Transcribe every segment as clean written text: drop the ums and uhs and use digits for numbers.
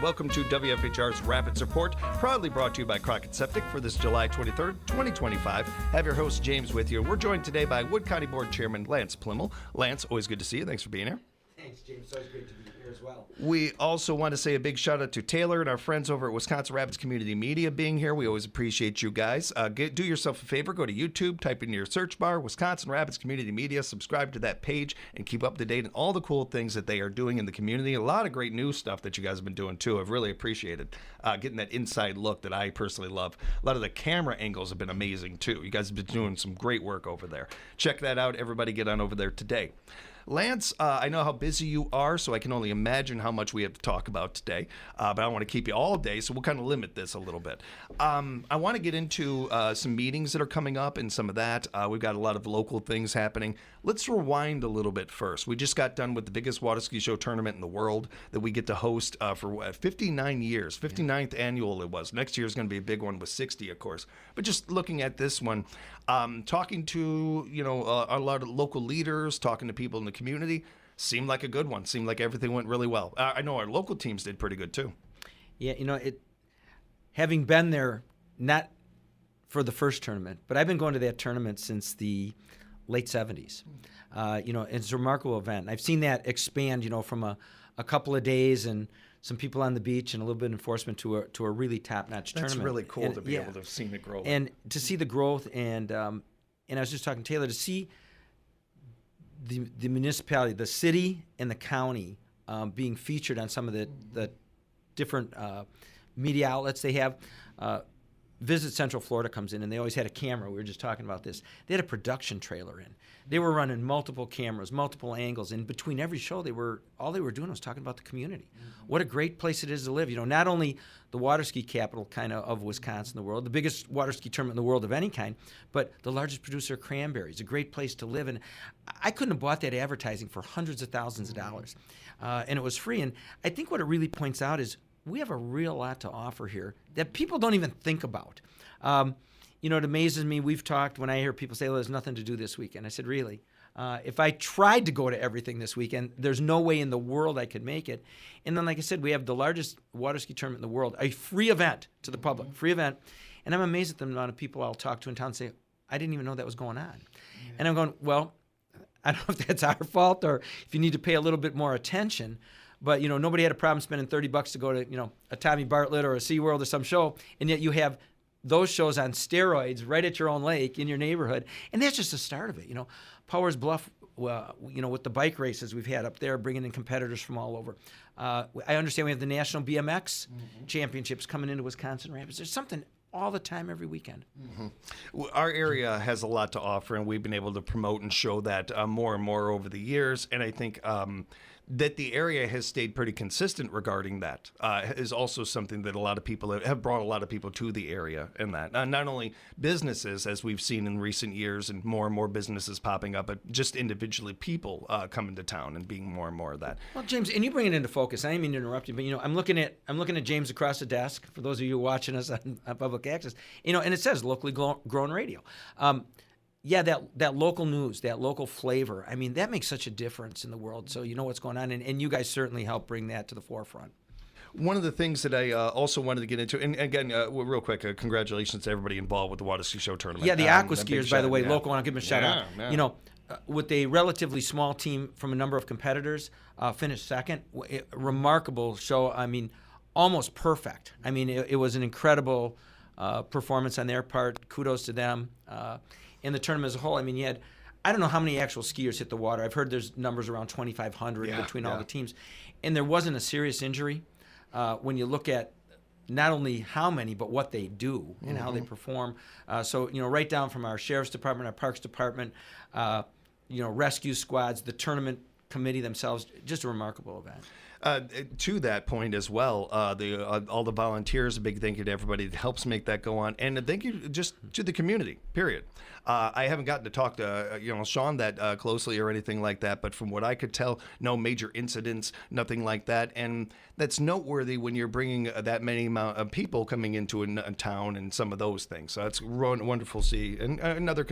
welcome to WFHR's Rapids Report, proudly brought to you by Crockett Septic for this July 23rd, 2025. Have your host, James, with you. We're joined today by Wood County Board Chairman Lance Plimmel. Lance, always good to see you. Thanks for being here. Thanks, James. It's always great to be here as well. We also want to say a big shout out to Taylor and our friends over at Wisconsin Rapids Community Media being here. We always appreciate you guys. Do yourself a favor. Go to YouTube, type in your search bar, Wisconsin Rapids Community Media, subscribe to that page, and keep up to date on all the cool things that they are doing in the community. A lot of great new stuff that you guys have been doing, too. I've really appreciated getting that inside look that I personally love. A lot of the camera angles have been amazing, too. You guys have been doing some great work over there. Check that out. Everybody get on over there today. Lance, I know how busy you are, so I can only imagine how much we have to talk about today. But I don't want to keep you all day, so we'll kind of limit this a little bit. I want to get into some meetings that are coming up and some of that. We've got a lot of local things happening. Let's rewind a little bit first. We just got done with the biggest water ski show tournament in the world that we get to host for 59 years. 59th annual it was. Next year is going to be a big one with 60, of course. But just looking at this one, talking to a lot of local leaders, talking to people in the community, seemed like a good one. Seemed like everything went really well. I know our local teams did pretty good too. Yeah, having been there, not for the first tournament, but I've been going to that tournament since the late 70s. It's a remarkable event. I've seen that expand, from a couple of days and some people on the beach and a little bit of enforcement to a really top-notch tournament. That's really cool to be able to have seen it grow. And to see the growth, and I was just talking to Taylor, to see the municipality, the city and the county being featured on some of the different media outlets they have. Visit Central Florida comes in, and they always had a camera. We were just talking about this. They had a production trailer in. They were running multiple cameras, multiple angles, and between every show, all they were doing was talking about the community. Mm-hmm. What a great place it is to live. Not only the water ski capital of Wisconsin, the world, the biggest water ski tournament in the world of any kind, but the largest producer of cranberries, a great place to live. And I couldn't have bought that advertising for hundreds of thousands of dollars, and it was free. And I think what it really points out is we have a real lot to offer here that people don't even think about. It amazes me. We've talked when I hear people say, there's nothing to do this weekend. I said, really? If I tried to go to everything this weekend, there's no way in the world I could make it. And then, like I said, we have the largest water ski tournament in the world, a free event to the public, free event. And I'm amazed at the amount of people I'll talk to in town and say, I didn't even know that was going on. Yeah. And I'm going, well, I don't know if that's our fault or if you need to pay a little bit more attention. But, nobody had a problem spending $30 to go to, a Tommy Bartlett or a SeaWorld or some show, and yet you have those shows on steroids right at your own lake in your neighborhood. And that's just the start of it. Powers Bluff, with the bike races we've had up there, bringing in competitors from all over. I understand we have the National BMX Championships coming into Wisconsin Rapids. There's something all the time, every weekend. Mm-hmm. Our area has a lot to offer, and we've been able to promote and show that more and more over the years. And I think that the area has stayed pretty consistent regarding that is also something that a lot of people have brought a lot of people to the area, and that not only businesses, as we've seen in recent years, and more businesses popping up, but just individually people coming to town and being more and more of that. Well, James, and you bring it into focus. I didn't mean to interrupt you, but I'm looking at James across the desk. For those of you watching us on public access, and it says locally grown radio. Yeah, that local news, that local flavor, that makes such a difference in the world. So you know what's going on, and you guys certainly help bring that to the forefront. One of the things that I also wanted to get into, and again, real quick, congratulations to everybody involved with the Water Ski Show tournament. Yeah, the Aqua Skiers, by the way, local, I want to give them a shout out. Yeah. With a relatively small team from a number of competitors, finished second. Remarkable show. Almost perfect. It was an incredible performance on their part. Kudos to them. In the tournament as a whole, you had, I don't know how many actual skiers hit the water. I've heard there's numbers around 2,500 between all the teams. And there wasn't a serious injury when you look at not only how many, but what they do and how they perform. So, right down from our Sheriff's Department, our Parks Department, rescue squads, the tournament committee themselves, just a remarkable event. To that point as well, all the volunteers, a big thank you to everybody that helps make that go on, and a thank you just to the community, period. I haven't gotten to talk to Sean that closely or anything like that, but from what I could tell, no major incidents, nothing like that, and that's noteworthy when you're bringing that many amount of people coming into a town and some of those things. So it's wonderful to see, and another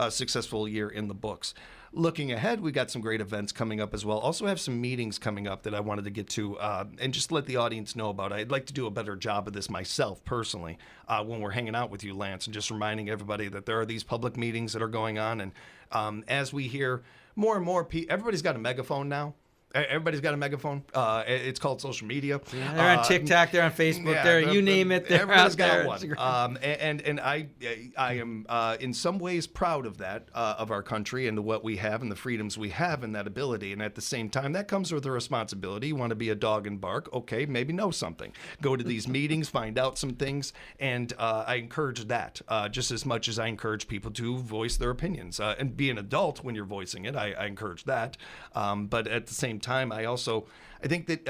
successful year in the books. Looking ahead, we got some great events coming up as well. Also have some meetings coming coming up that I wanted to get to and just let the audience know about. I'd like to do a better job of this myself personally when we're hanging out with you, Lance, and just reminding everybody that there are these public meetings that are going on. And as we hear more and more people, everybody's got a megaphone now. Everybody's got a megaphone. It's called social media. Yeah, they're on TikTok, they're on Facebook, you name it, they're everybody's out there. got one. And I am in some ways proud of that, of our country and what we have and the freedoms we have and that ability. And at the same time, that comes with a responsibility. You want to be a dog and bark, okay, maybe know something. Go to these meetings, find out some things, and I encourage that just as much as I encourage people to voice their opinions. And be an adult when you're voicing it, I encourage that. But at the same time, I think that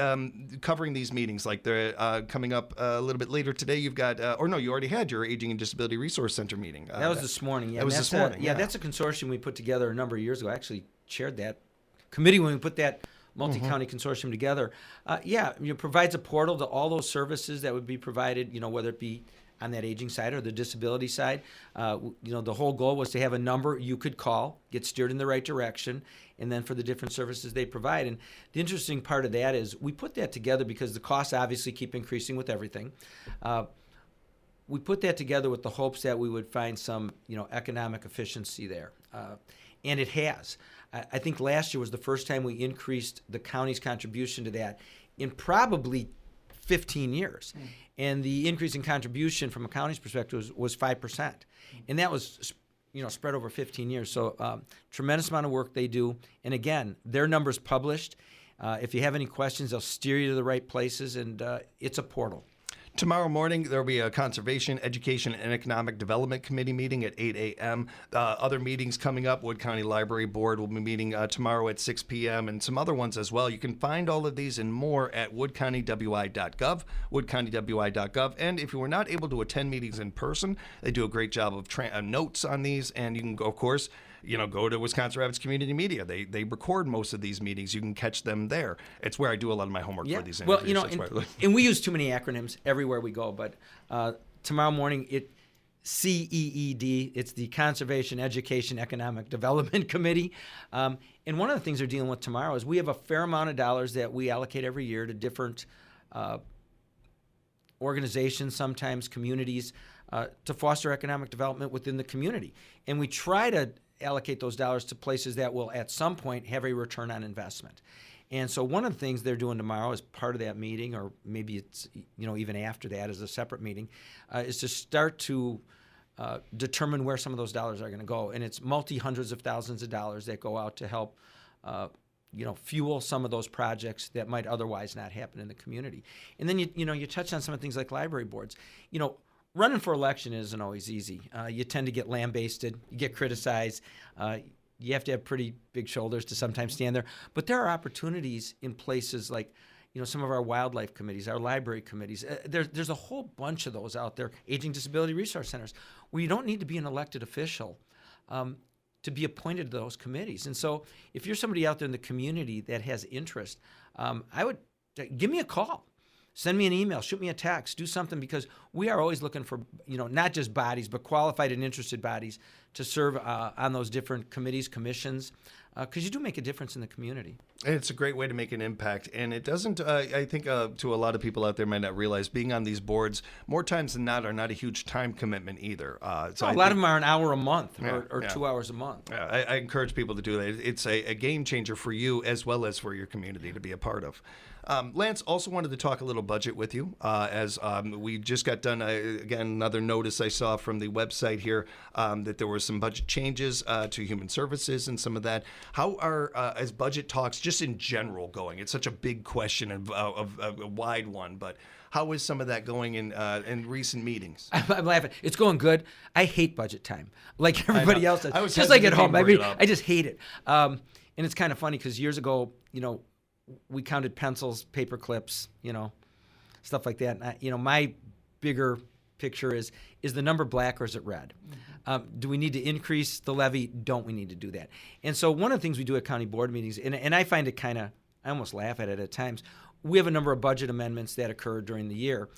covering these meetings, like they're coming up a little bit later today, you've got, you already had your Aging and Disability Resource Center meeting. That was this morning. Yeah, that was this morning. Yeah, that's a consortium we put together a number of years ago. I actually chaired that committee when we put that multi-county consortium together. It provides a portal to all those services that would be provided, whether it be on that aging side or the disability side. The whole goal was to have a number you could call, get steered in the right direction, and then for the different services they provide. And the interesting part of that is we put that together because the costs obviously keep increasing with everything. We put that together with the hopes that we would find some, economic efficiency there. And it has. I think last year was the first time we increased the county's contribution to that in probably 15 years. And the increase in contribution from a county's perspective was 5%. And that was spread over 15 years. So tremendous amount of work they do. And again, their numbers published. If you have any questions, they'll steer you to the right places, and it's a portal. Tomorrow morning, there will be a Conservation, Education, and Economic Development Committee meeting at 8 a.m. Other meetings coming up. Wood County Library Board will be meeting tomorrow at 6 p.m. and some other ones as well. You can find all of these and more at woodcountywi.gov, woodcountywi.gov. And if you were not able to attend meetings in person, they do a great job of notes on these. And you can, of course, go to Wisconsin Rapids Community Media. They record most of these meetings. You can catch them there. It's where I do a lot of my homework for these interviews. Well, and we use too many acronyms everywhere we go. But tomorrow morning, CEED, it's the Conservation, Education, Economic Development Committee. And one of the things they're dealing with tomorrow is we have a fair amount of dollars that we allocate every year to different organizations, sometimes communities, to foster economic development within the community. And we try to allocate those dollars to places that will at some point have a return on investment. And so one of the things they're doing tomorrow as part of that meeting, or maybe it's even after that as a separate meeting, is to start to determine where some of those dollars are going to go. And it's multi-hundreds of thousands of dollars that go out to help fuel some of those projects that might otherwise not happen in the community. And then you touched on some of the things like library boards. Running for election isn't always easy. You tend to get lambasted, you get criticized. You have to have pretty big shoulders to sometimes stand there. But there are opportunities in places like, some of our wildlife committees, our library committees. There's a whole bunch of those out there, Aging Disability Resource Centers, where you don't need to be an elected official to be appointed to those committees. And so if you're somebody out there in the community that has interest, I would give me a call. Send me an email, shoot me a text, do something, because we are always looking for, not just bodies, but qualified and interested bodies to serve on those different committees, commissions, because you do make a difference in the community. And it's a great way to make an impact. And it doesn't, I think to a lot of people out there might not realize, being on these boards more times than not are not a huge time commitment either. So a lot of them are an hour a month or 2 hours a month. Yeah, I encourage people to do that. It's a game changer for you as well as for your community to be a part of. Lance, also wanted to talk a little budget with you as we just got done, again, another notice I saw from the website here that there were some budget changes to human services and some of that. How are, as budget talks just in general going? It's such a big question and a wide one, but how is some of that going in recent meetings? I'm laughing. It's going good. I hate budget time, like everybody else does. I was just like at home. I just hate it. And it's kind of funny because years ago, we counted pencils, paper clips, stuff like that. And my bigger picture is the number black or is it red? Mm-hmm. Do we need to increase the levy? Don't we need to do that? And so one of the things we do at county board meetings, and I find it I almost laugh at it at times, we have a number of budget amendments that occur during the year.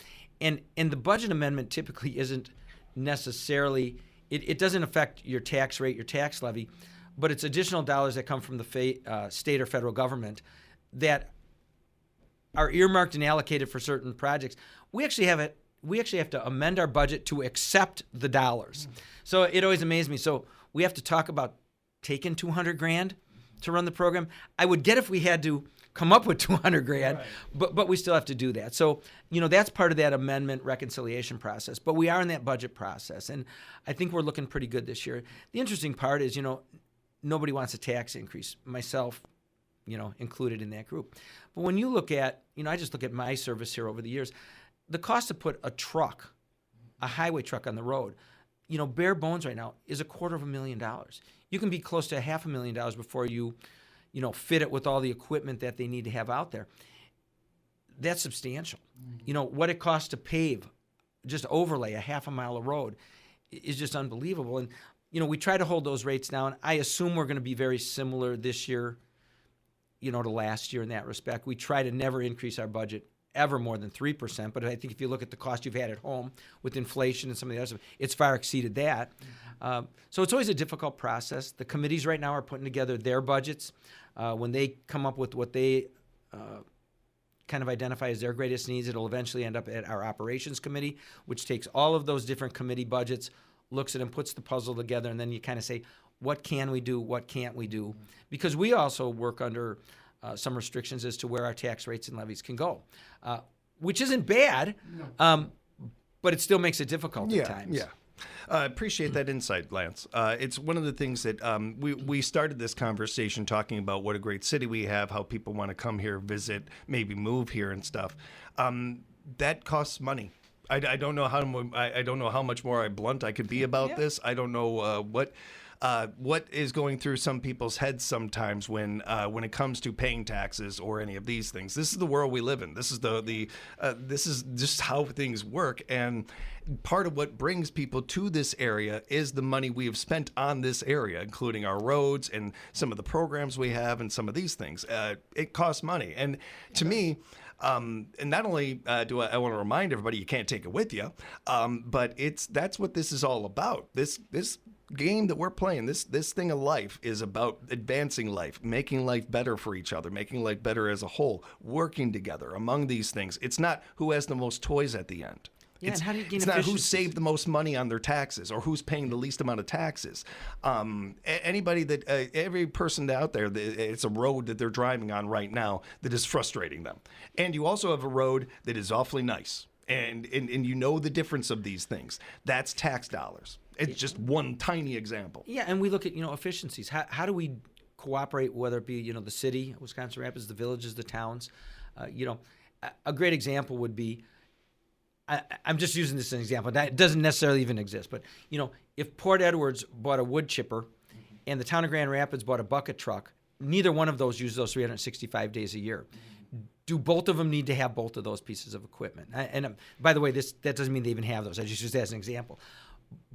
And the budget amendment typically isn't necessarily, it doesn't affect your tax rate, your tax levy, but it's additional dollars that come from the state or federal government that are earmarked and allocated for certain projects, we actually have to amend our budget to accept the dollars. So it always amazed me. So we have to talk about taking $200,000 to run the program. I would get if we had to come up with $200,000, Right. but we still have to do that. So, that's part of that amendment reconciliation process. But we are in that budget process, and I think we're looking pretty good this year. The interesting part is, nobody wants a tax increase, myself, included in that group. But when you look at, I just look at my service here over the years, the cost to put a highway truck on the road, bare bones right now is $250,000. You can be close to $500,000 before you fit it with all the equipment that they need to have out there. That's substantial. What it costs to pave, just overlay a half a mile of road is just unbelievable. And, we try to hold those rates down. I assume we're going to be very similar this year, to last year in that respect. We try to never increase our budget ever more than 3%. But I think if you look at the cost you've had at home with inflation and some of the other stuff, it's far exceeded that. So it's always a difficult process. The committees right now are putting together their budgets. When they come up with what they kind of identify as their greatest needs, it'll eventually end up at our operations committee, which takes all of those different committee budgets, looks at them, puts the puzzle together, and then you kind of say, what can we do, what can't we do? Because we also work under some restrictions as to where our tax rates and levies can go, which isn't bad, but it still makes it difficult at times. Yeah. I appreciate that insight, Lance. It's one of the things that we started this conversation talking about what a great city we have, how people want to come here, visit, maybe move here and stuff. That costs money. I don't know how much more blunt I could be about this. I don't know what is going through some people's heads sometimes when it comes to paying taxes or any of these things. This is the world we live in. This is this is just how things work. And part of what brings people to this area is the money we have spent on this area, including our roads and some of the programs we have and some of these things. It costs money. And to me, and not only do I want to remind everybody you can't take it with you, but that's what this is all about. This game that we're playing, this thing of life is about advancing life, making life better for each other, making life better as a whole, working together among these things. It's not who has the most toys at the end. Yeah, and how do you gain it's not who efficiencies? saved the most money on their taxes or who's paying the least amount of taxes. Anybody every person out there, it's a road that they're driving on right now that is frustrating them. And you also have a road that is awfully nice. And you know the difference of these things. That's tax dollars. It's just one tiny example. Yeah, and we look at, efficiencies. How do we cooperate, whether it be, the city, Wisconsin Rapids, the villages, the towns? A great example would be, I'm just using this as an example. That doesn't necessarily even exist. But, if Port Edwards bought a wood chipper and the town of Grand Rapids bought a bucket truck, neither one of those use those 365 days a year. Do both of them need to have both of those pieces of equipment? And by the way, that doesn't mean they even have those. I just use that as an example.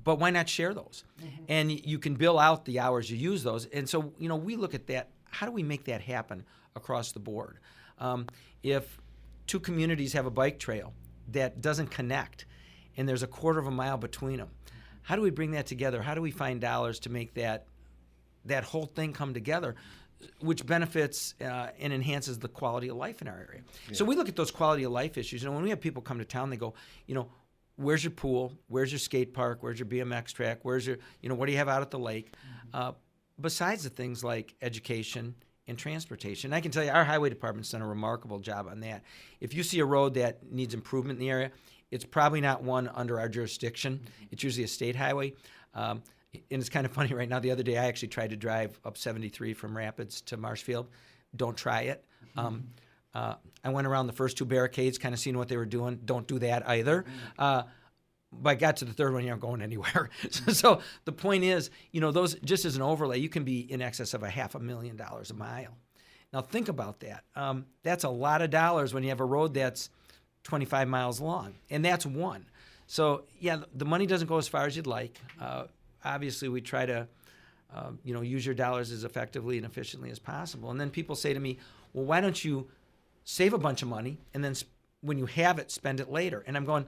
But why not share those? And you can bill out the hours you use those. And so, we look at that. How do we make that happen across the board? If two communities have a bike trail that doesn't connect and there's a quarter of a mile between them, how do we bring that together? How do we find dollars to make that whole thing come together, which benefits and enhances the quality of life in our area? Yeah. So we look at those quality of life issues. When we have people come to town, they go, where's your pool? Where's your skate park? Where's your BMX track? Where's your, what do you have out at the lake? Besides the things like education and transportation. I can tell you our highway department's done a remarkable job on that. If you see a road that needs improvement in the area, it's probably not one under our jurisdiction. It's usually a state highway. And it's kind of funny right now. The other day, I actually tried to drive up 73 from Rapids to Marshfield. Don't try it. I went around the first two barricades, kind of seeing what they were doing. Don't do that either. But I got to the third one, you're not going anywhere. So the point is, those, just as an overlay, you can be in excess of $500,000 a mile. Now think about that. That's a lot of dollars when you have a road that's 25 miles long, and that's one. So yeah, the money doesn't go as far as you'd like. Obviously, we try to, use your dollars as effectively and efficiently as possible. And then people say to me, well, why don't you save a bunch of money and then when you have it, spend it later? And I'm going,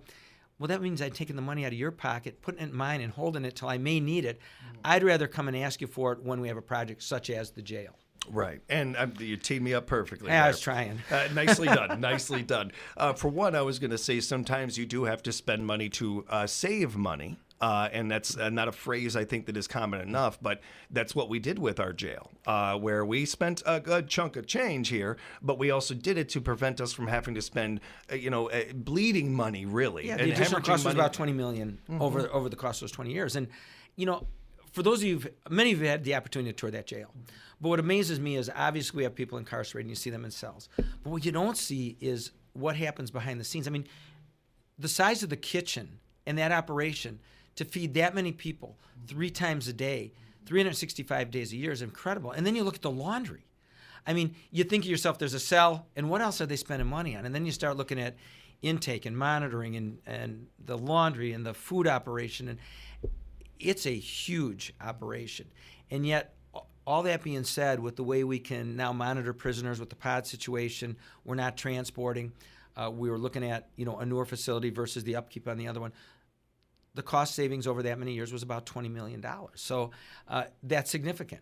well, that means I'd taken the money out of your pocket, putting it in mine and holding it till I may need it. I'd rather come and ask you for it when we have a project such as the jail. Right. And you teed me up perfectly. Yeah, I there. was trying. Nicely done. Nicely done. For one, I was going to say sometimes you do have to spend money to save money. And that's not a phrase I think that is common enough, but that's what we did with our jail, where we spent a good chunk of change here, but we also did it to prevent us from having to spend, bleeding money, really. Yeah, and the additional hemorrhaging cost was money. about $20 million over the course of those 20 years. And, for those of you, many of you had the opportunity to tour that jail. But what amazes me is obviously we have people incarcerated and you see them in cells. But what you don't see is what happens behind the scenes. I mean, the size of the kitchen and that operation to feed that many people 3 times a day, 365 days a year is incredible. And then you look at the laundry. I mean, you think of yourself, there's a cell, and what else are they spending money on? And then you start looking at intake and monitoring and the laundry and the food operation. And it's a huge operation. And yet, all that being said, with the way we can now monitor prisoners with the pod situation, we're not transporting. We were looking at, a newer facility versus the upkeep on the other one. The cost savings over that many years was about $20 million. So that's significant.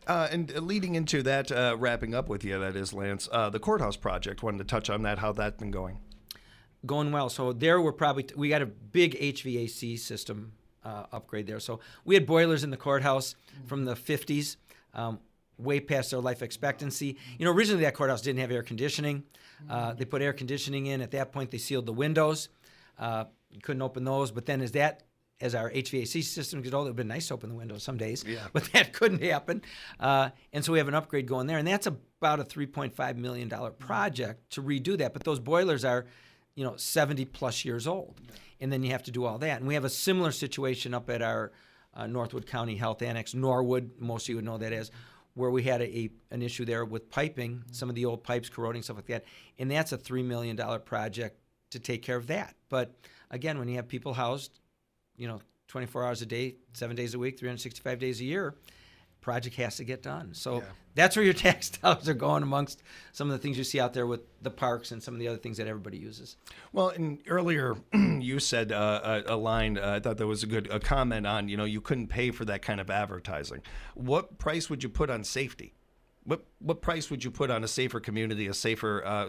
And leading into that, wrapping up with you, that is, Lance, the courthouse project, wanted to touch on that, how that's been going. Going well. So there we got a big HVAC system upgrade there. So we had boilers in the courthouse from the 50s, way past their life expectancy. Originally that courthouse didn't have air conditioning. They put air conditioning in. At that point, they sealed the windows. You couldn't open those. But then as our HVAC system gets older, it would have been nice to open the windows some days. Yeah. But that couldn't happen. And so we have an upgrade going there. And that's about a $3.5 million project to redo that. But those boilers are 70 plus years old. And then you have to do all that. And we have a similar situation up at our Northwood County Health Annex, Norwood, most of you would know that as, where we had an issue there with piping, some of the old pipes corroding, stuff like that. And that's a $3 million project to take care of that. But again, when you have people housed, 24 hours a day, 7 days a week, 365 days a year, project has to get done. So that's where your tax dollars are going amongst some of the things you see out there with the parks and some of the other things that everybody uses. Well, and earlier you said a line, I thought that was a comment on, you couldn't pay for that kind of advertising. What price would you put on safety? What price would you put on a safer community, a safer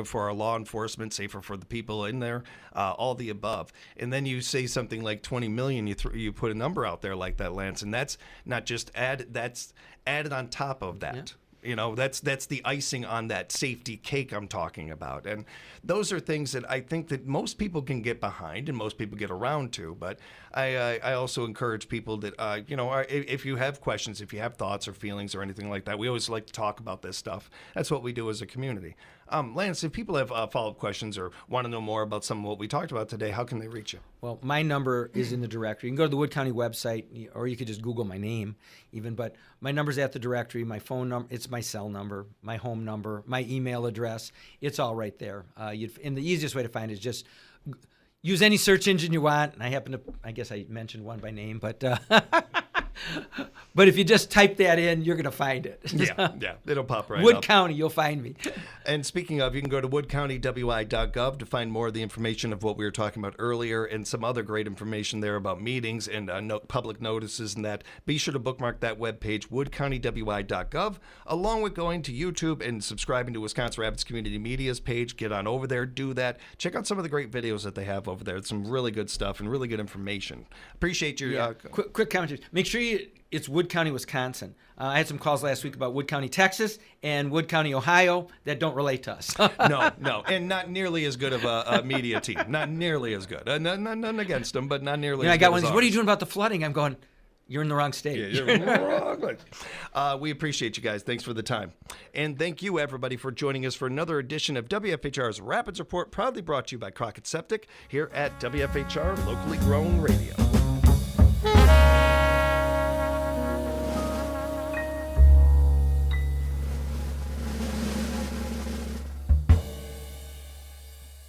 for our law enforcement, safer for the people in there, all the above? And then you say something like 20 million, you put a number out there like that, Lance, and that's not just that's added on top of that. Yeah. That's the icing on that safety cake I'm talking about. And those are things that I think that most people can get behind and most people get around to. But I also encourage people that, if you have questions, if you have thoughts or feelings or anything like that, we always like to talk about this stuff. That's what we do as a community. Lance, if people have follow-up questions or want to know more about some of what we talked about today, how can they reach you? Well, my number is in the directory. You can go to the Wood County website, or you could just Google my name even. But my number's at the directory. My phone number, it's my cell number, my home number, my email address. It's all right there. And the easiest way to find it is just use any search engine you want. And I guess I mentioned one by name, but but if you just type that in, you're going to find it. Yeah, it'll pop right up. Wood County, you'll find me. And speaking of, you can go to woodcountywi.gov to find more of the information of what we were talking about earlier and some other great information there about meetings and public notices and that. Be sure to bookmark that webpage, woodcountywi.gov, along with going to YouTube and subscribing to Wisconsin Rapids Community Media's page. Get on over there, do that. Check out some of the great videos that they have over there. It's some really good stuff and really good information. Appreciate your... Quick comment. Make sure it's Wood County, Wisconsin. I had some calls last week about Wood County, Texas, and Wood County, Ohio that don't relate to us. No, and not nearly as good of a media team. Not nearly as good. None against them, but not nearly as good. I got one of these, what are you doing about the flooding? I'm going, you're in the wrong state. Yeah, you're in the wrong place. We appreciate you guys. Thanks for the time. And thank you, everybody, for joining us for another edition of WFHR's Rapids Report, proudly brought to you by Crockett Septic here at WFHR Locally Grown Radio.